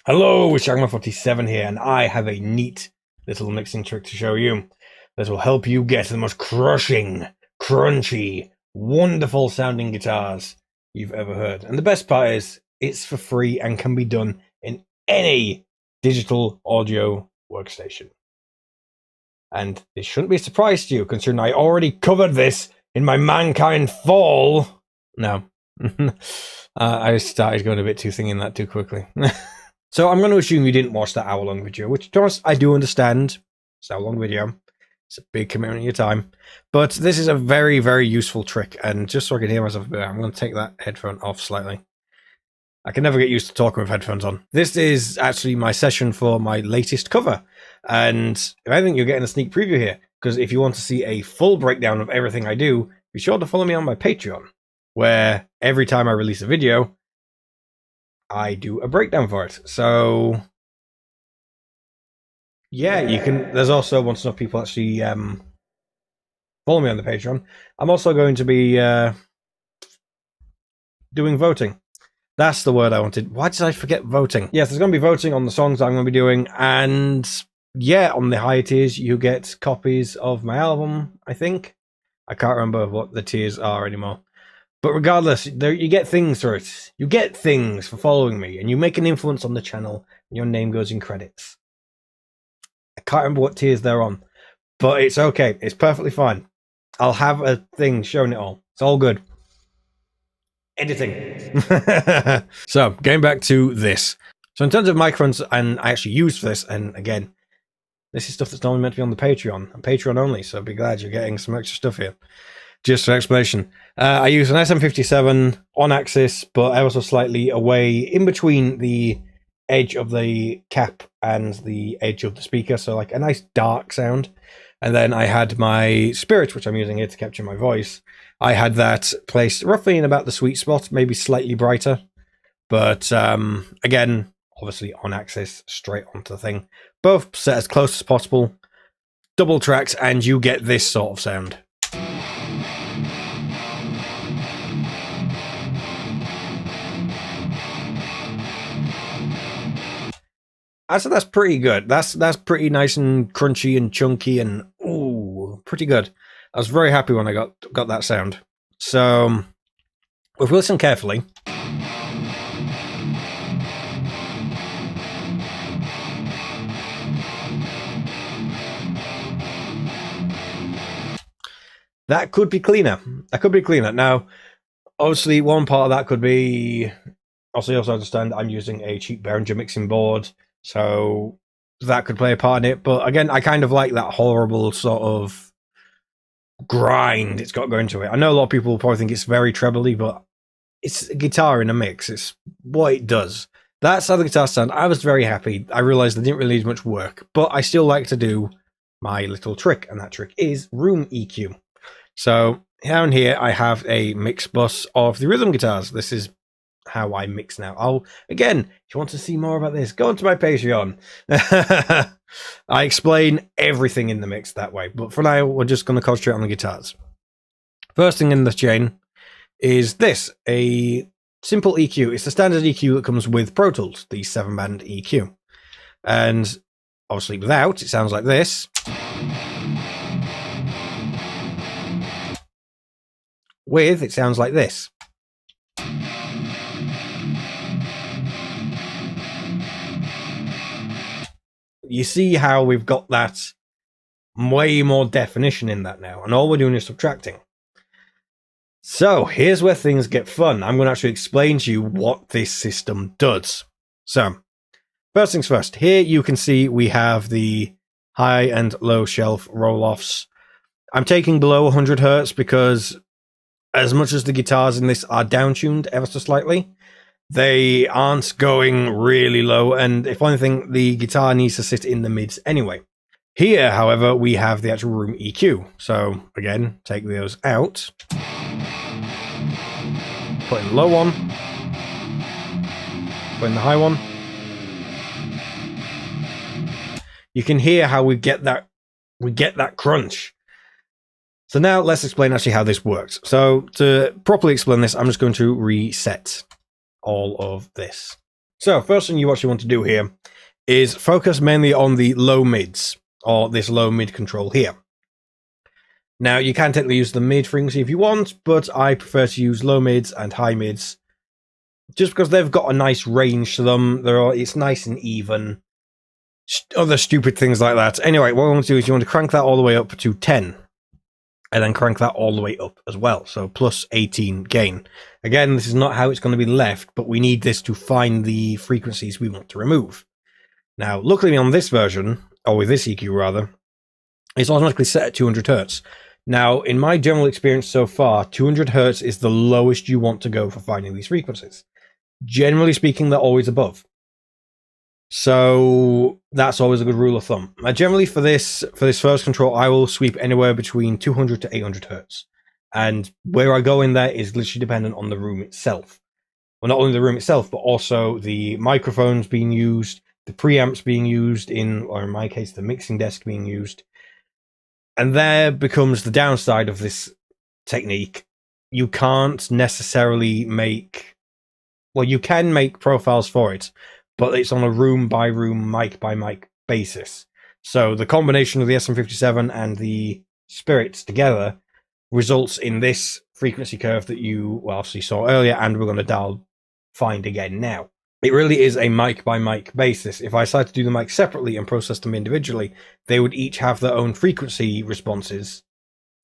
Hello, it's Shagma47 here, and I have a neat little mixing trick to show you that will help you get the most crushing, crunchy, wonderful sounding guitars you've ever heard. And the best part is, it's for free and can be done in any digital audio workstation. And this shouldn't be a surprise to you, considering I already covered this in my Mankind Fall. No. I started going a bit too thingy in that too quickly. So I'm going to assume you didn't watch that hour-long video, which, to be honest, I do understand. It's an hour-long video. It's a big commitment of your time. But this is a very, very useful trick. And just so I can hear myself a bit, I'm going to take that headphone off slightly. I can never get used to talking with headphones on. This is actually my session for my latest cover. And if anything, you're getting a sneak preview here. Because if you want to see a full breakdown of everything I do, be sure to follow me on my Patreon, where every time I release a video, I do a breakdown for it. So yeah, you can. There's also, once enough people actually follow me on the Patreon, I'm also going to be doing voting. That's the word I wanted. Why did I forget voting? Yes, there's going to be voting on the songs I'm going to be doing, and yeah, on the higher tiers you get copies of my album. I think I can't remember what the tiers are anymore. But regardless, you get things for it. You get things for following me, and you make an influence on the channel, and your name goes in credits. I can't remember what tiers they're on, but it's okay. It's perfectly fine. I'll have a thing showing it all. It's all good. Editing. So, getting back to this. So in terms of microphones, and I actually use for this, and again, this is stuff that's normally meant to be on the Patreon, and Patreon only, so be glad you're getting some extra stuff here. Just for explanation, I use an SM57 on axis, but ever so slightly away in between the edge of the cap and the edge of the speaker, so like a nice dark sound. And then I had my Spirit, which I'm using here to capture my voice. I had that placed roughly in about the sweet spot, maybe slightly brighter, but again, obviously on axis, straight onto the thing. Both set as close as possible, double tracks, and you get this sort of sound. So that's pretty good. That's pretty nice and crunchy and chunky and ooh, pretty good. I was very happy when I got that sound. So if we listen carefully, that could be cleaner. That could be cleaner. Now, obviously, one part of that could be. Also understand I'm using a cheap Behringer mixing board. So that could play a part in it. But again, I kind of like that horrible sort of grind it's got going to it. I know a lot of people probably think it's very trebly, but it's a guitar in a mix. It's what it does. That's how the guitar sound. I was very happy. I realized I didn't really need much work, but I still like to do my little trick, and that trick is room EQ. So down here, I have a mix bus of the rhythm guitars. This is how I mix now. Again, if you want to see more about this, go onto my Patreon. I explain everything in the mix that way, but for now we're just going to concentrate on the guitars. First thing in the chain is this, a simple EQ. It's the standard EQ that comes with Pro Tools, the 7-band EQ, and obviously without, it sounds like this. With, it sounds like this. You see how we've got that way more definition in that now, and all we're doing is subtracting. So here's where things get fun. I'm going to actually explain to you what this system does. So first things first, here you can see we have the high and low shelf roll-offs. I'm taking below 100 hertz because as much as the guitars in this are down-tuned ever so slightly, they aren't going really low, and if anything, the guitar needs to sit in the mids anyway. Here, however, we have the actual room EQ. So, again, take those out. Put in the low one. Put in the high one. You can hear how we get that crunch. So now let's explain actually how this works. So to properly explain this, I'm just going to reset all of this. So first thing you actually want to do here is focus mainly on the low mids, or this low mid control here. Now you can technically use the mid frequency if you want, but I prefer to use low mids and high mids just because they've got a nice range to them. It's nice and even. Other stupid things like that. Anyway, what I want to do is you want to crank that all the way up to 10. And then crank that all the way up as well. So plus 18 gain. Again, this is not how it's going to be left, but we need this to find the frequencies we want to remove. Now, luckily on this version, or with this EQ rather, it's automatically set at 200 Hz. Now, in my general experience so far, 200 Hz is the lowest you want to go for finding these frequencies. Generally speaking, they're always above. So that's always a good rule of thumb. Generally for this first control, I will sweep anywhere between 200 to 800 Hz. And where I go in there is literally dependent on the room itself. Well, not only the room itself, but also the microphones being used, the preamps being used or in my case, the mixing desk being used. And there becomes the downside of this technique. You can't necessarily you can make profiles for it, but it's on a room by room, mic by mic basis. So the combination of the SM57 and the Spirits together results in this frequency curve that you obviously saw earlier, and we're going to find again now. It really is a mic by mic basis. If I decided to do the mic separately and process them individually, they would each have their own frequency responses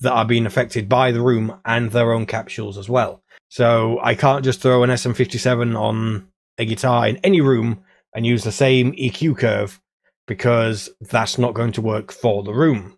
that are being affected by the room and their own capsules as well. So I can't just throw an SM57 on a guitar in any room and use the same EQ curve, because that's not going to work for the room.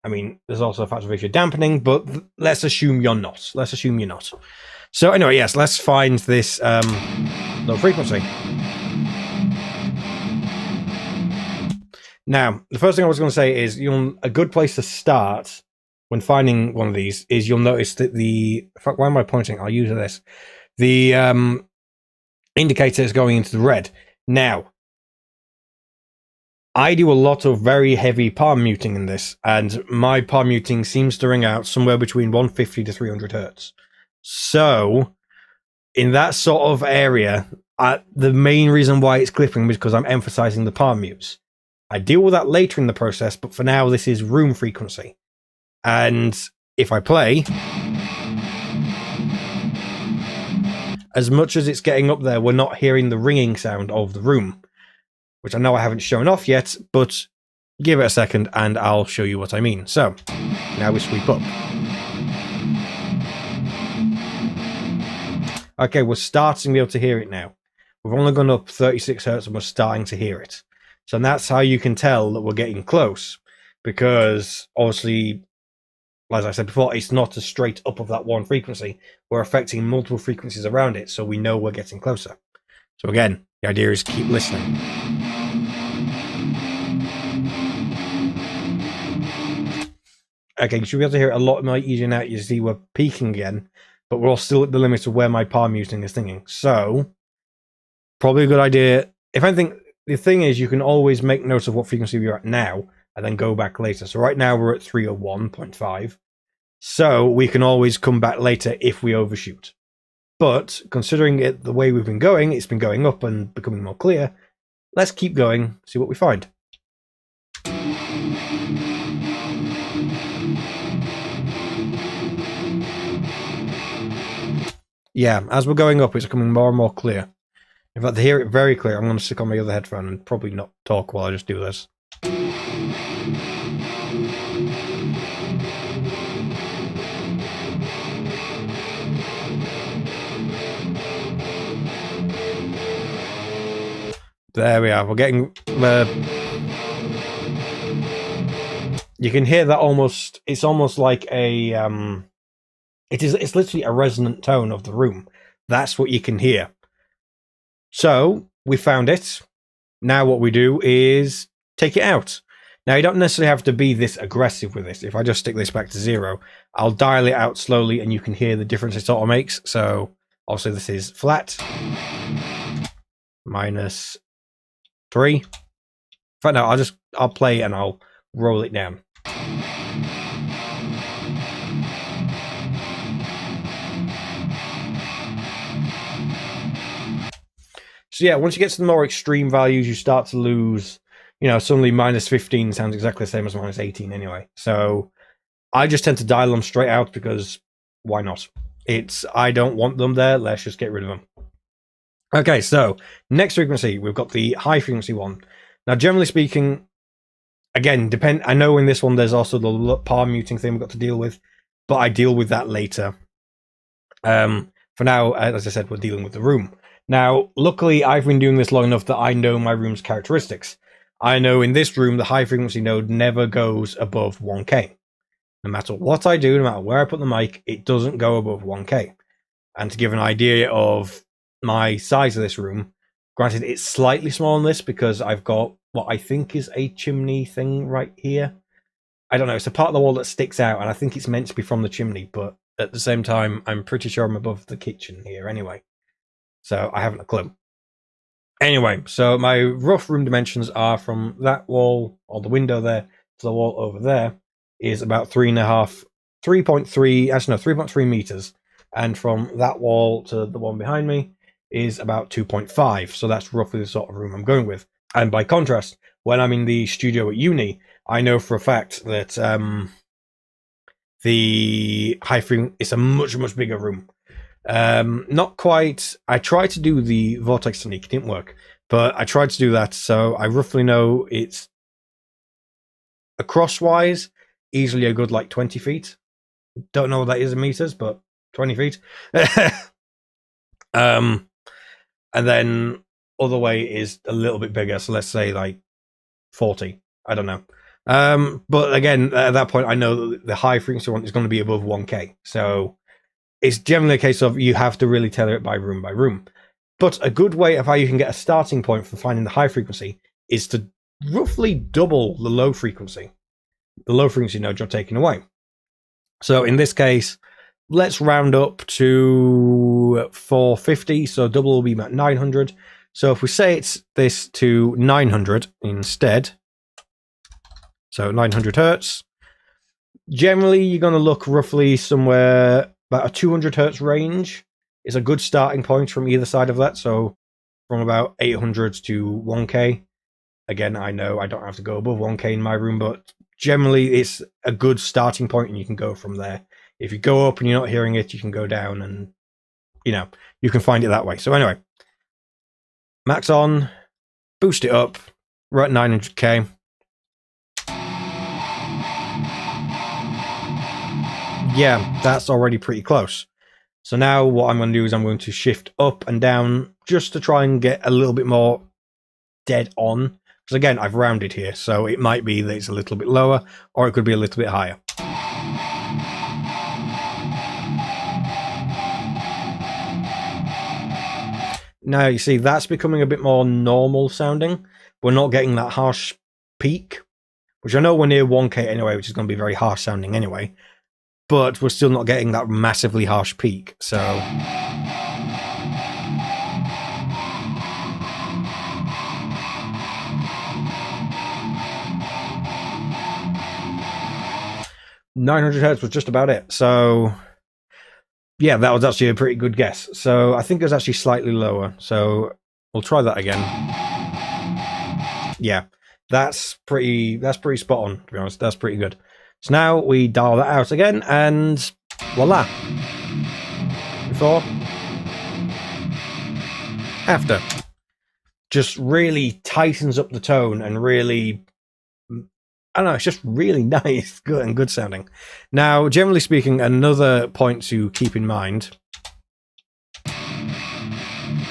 I mean, there's also a factor of if you're dampening, but let's assume you're not. So anyway, yes, let's find this low frequency. Now, the first thing I was going to say is a good place to start when finding one of these is you'll notice that why am I pointing? I'll use this. The indicator is going into the red. Now, I do a lot of very heavy palm muting in this, and my palm muting seems to ring out somewhere between 150 to 300 Hz. So, in that sort of area, the main reason why it's clipping is because I'm emphasizing the palm mutes. I deal with that later in the process, but for now, this is room frequency. And if I play, as much as it's getting up there, we're not hearing the ringing sound of the room, which I know I haven't shown off yet, but give it a second and I'll show you what I mean. So, now we sweep up. Okay, we're starting to be able to hear it now. We've only gone up 36 Hz and we're starting to hear it. So that's how you can tell that we're getting close, because obviously, as I said before, it's not a straight up of that one frequency. We're affecting multiple frequencies around it, so we know we're getting closer. So again, the idea is keep listening. Okay, you should be able to hear it a lot more easier now. You see we're peaking again, but we're all still at the limit of where my palm muting is thinking. So, probably a good idea. If anything, the thing is you can always make notes of what frequency you're at now, and then go back later. So right now we're at 301.5. So we can always come back later if we overshoot. But considering it the way we've been going, it's been going up and becoming more clear. Let's keep going, see what we find. Yeah, as we're going up, it's becoming more and more clear. In fact, to hear it very clear, I'm going to stick on my other headphone and probably not talk while I just do this. There we are. We're getting you can hear that almost. It's almost like a it's literally a resonant tone of the room. That's what you can hear. So we found it. Now what we do is take it out. Now you don't necessarily have to be this aggressive with this. If I just stick this back to 0, I'll dial it out slowly and you can hear the difference it sort of makes. So obviously this is flat, -3. In fact, no, I'll play and I'll roll it down. So yeah, once you get to the more extreme values, you start to lose, suddenly minus 15 sounds exactly the same as minus 18 anyway. So I just tend to dial them straight out because why not? I don't want them there. Let's just get rid of them. Okay, so next frequency, we've got the high frequency one. Now, generally speaking, again, I know in this one there's also the palm muting thing we've got to deal with, but I deal with that later. For now, as I said, we're dealing with the room. Now, luckily, I've been doing this long enough that I know my room's characteristics. I know in this room, the high frequency node never goes above 1K. No matter what I do, no matter where I put the mic, it doesn't go above 1K. And to give an idea of my size of this room, granted, it's slightly small on this because I've got what I think is a chimney thing right here. I don't know, it's a part of the wall that sticks out, and I think it's meant to be from the chimney, but at the same time, I'm pretty sure I'm above the kitchen here anyway. So I haven't a clue. Anyway, so my rough room dimensions are from that wall, or the window there, to the wall over there, is about 3.3 meters. And from that wall to the one behind me is about 2.5. So that's roughly the sort of room I'm going with. And by contrast, when I'm in the studio at uni, I know for a fact that the high frequency is a much, much bigger room. Not quite. I tried to do the vortex technique, it didn't work, but I tried to do that, so I roughly know it's crosswise easily a good like 20 feet. Don't know what that is in meters, but 20 feet. And then other way is a little bit bigger, so let's say like 40. I don't know. But again, at that point, I know that the high frequency one is going to be above 1K. So it's generally a case of you have to really tailor it by room. But a good way of how you can get a starting point for finding the high frequency is to roughly double the low frequency node you're taking away. So in this case, let's round up to 450. So double will be about 900. So if we say it's this to 900 instead, so 900 hertz, generally you're going to look roughly somewhere about a 200 hertz range is a good starting point from either side of that. So from about 800 to 1K. Again, I know I don't have to go above 1K in my room, but generally it's a good starting point and you can go from there. If you go up and you're not hearing it, you can go down and, you can find it that way. So anyway, max on, boost it up, we're at 900K. Yeah, that's already pretty close. So now what I'm going to do is I'm going to shift up and down just to try and get a little bit more dead on. Because again, I've rounded here, so it might be that it's a little bit lower, or it could be a little bit higher. Now, you see, that's becoming a bit more normal sounding. We're not getting that harsh peak, which I know we're near 1K anyway, which is going to be very harsh sounding anyway. But we're still not getting that massively harsh peak, so... ...900 hertz was just about it, so... Yeah, that was actually a pretty good guess. So I think it was actually slightly lower, so we'll try that again. Yeah, that's pretty spot on, to be honest. That's pretty good. So now we dial that out again, and voila. Before. After. Just really tightens up the tone and really... I don't know, it's just really nice, good and good sounding. Now, generally speaking, another point to keep in mind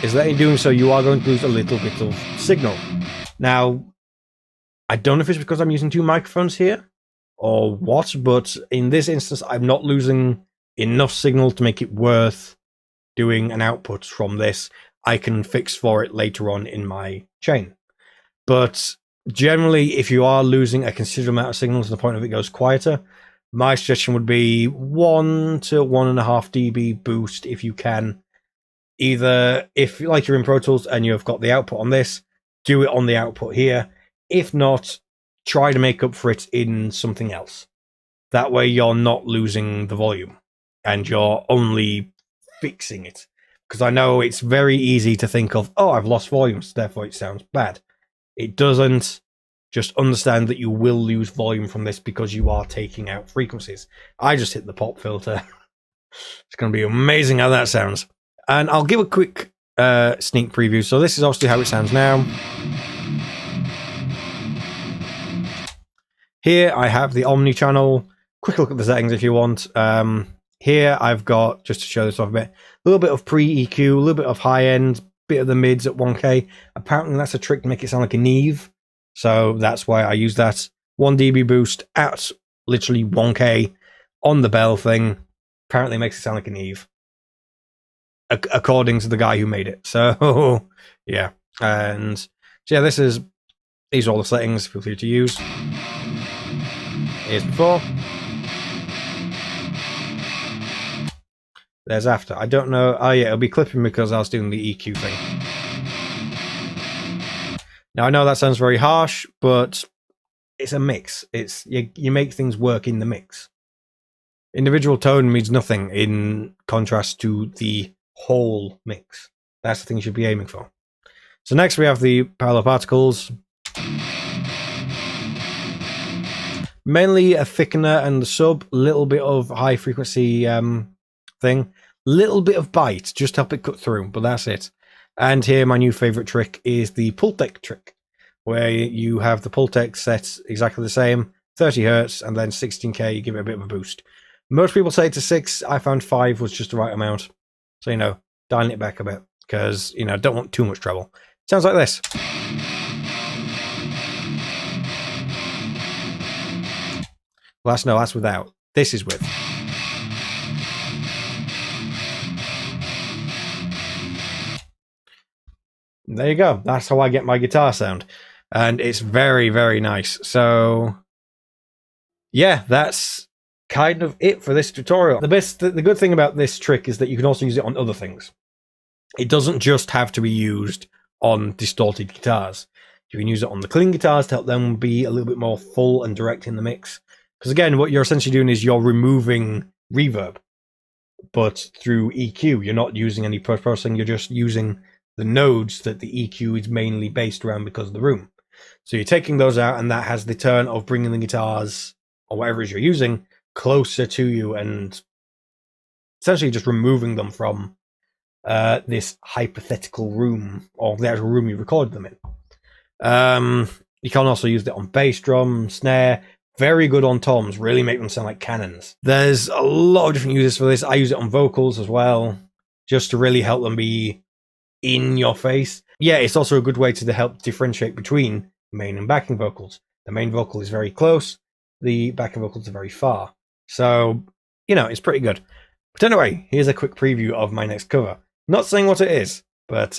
is that in doing so, you are going to lose a little bit of signal. Now, I don't know if it's because I'm using two microphones here or what, but in this instance, I'm not losing enough signal to make it worth doing an output from this. I can fix for it later on in my chain. But generally, if you are losing a considerable amount of signal to the point of it goes quieter, my suggestion would be 1 to 1.5 dB boost if you can. Either if like you're in Pro Tools and you've got the output on this, do it on the output here. If not, try to make up for it in something else. That way you're not losing the volume and you're only fixing it. because I know it's very easy to think of, oh, I've lost volume, so therefore it sounds bad. It doesn't. Just understand that you will lose volume from this because you are taking out frequencies. I just hit the pop filter. It's going to be amazing how that sounds. And I'll give a quick sneak preview. So this is obviously how it sounds now. Here I have the Omni channel. Quick look at the settings if you want. Here I've got, just to show this off a bit, a little bit of pre-EQ, a little bit of high-end, bit of the mids at 1K. Apparently that's a trick to make it sound like a Neve. So that's why I use that. 1 dB boost at literally 1K on the bell thing. Apparently makes it sound like a Neve. According to the guy who made it. So, yeah. And so yeah, these are all the settings. Feel free to use. Here's before. There's after. I don't know. Oh yeah, it'll be clipping because I was doing the EQ thing. Now I know that sounds very harsh, but it's a mix. It's you make things work in the mix. Individual tone means nothing in contrast to the whole mix. That's the thing you should be aiming for. So next we have the parallel particles. Mainly a thickener and the sub, little bit of high frequency thing, little bit of bite, just help it cut through, but that's it. And here my new favorite trick is the Pultec trick, where you have the Pultec set exactly the same, 30 hertz, and then 16K, you give it a bit of a boost. Most people say to 6, I found 5 was just the right amount. So, dialing it back a bit, because, don't want too much treble. Sounds like this. Well, that's without. This is with. There you go. That's how I get my guitar sound. And it's very, very nice. So, yeah, that's kind of it for this tutorial. The good thing about this trick is that you can also use it on other things. It doesn't just have to be used on distorted guitars. You can use it on the clean guitars to help them be a little bit more full and direct in the mix. Because again, what you're essentially doing is you're removing reverb. But through EQ, you're not using any post-processing, you're just using the nodes that the EQ is mainly based around because of the room. So you're taking those out, and that has the turn of bringing the guitars, or whatever it is you're using, closer to you and essentially just removing them from this hypothetical room, or the actual room you recorded them in. You can also use it on bass drum, snare, very good on toms, really make them sound like cannons. There's a lot of different uses for this. I use it on vocals as well, just to really help them be in your face. Yeah, it's also a good way to help differentiate between main and backing vocals. The main vocal is very close, the backing vocals are very far. So, it's pretty good. But anyway, here's a quick preview of my next cover. Not saying what it is, but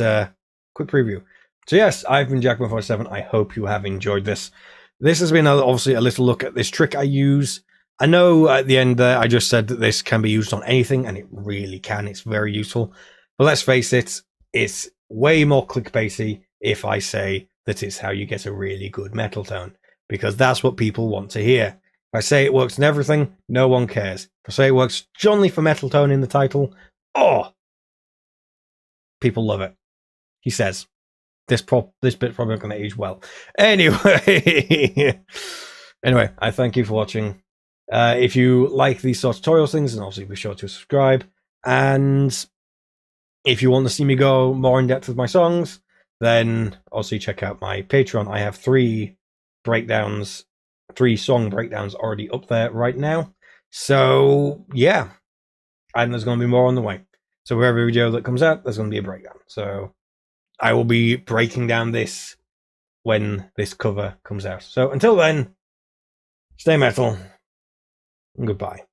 quick preview. So yes, I've been Jackman47. I hope you have enjoyed this. This has been obviously a little look at this trick I use. I know at the end there I just said that this can be used on anything, and it really can. It's very useful. But let's face it, it's way more clickbaity if I say that it's how you get a really good metal tone, because that's what people want to hear. If I say it works in everything, no one cares. If I say it works only for metal tone in the title, people love it. He says. This bit's probably not going to age well. Anyway, I thank you for watching. If you like these sort of tutorial things, then obviously be sure to subscribe. And if you want to see me go more in depth with my songs, then also check out my Patreon. I have 3 song breakdowns already up there right now. So yeah, and there's going to be more on the way. So for every video that comes out, there's going to be a breakdown. So I will be breaking down this when this cover comes out. So until then, stay metal and goodbye.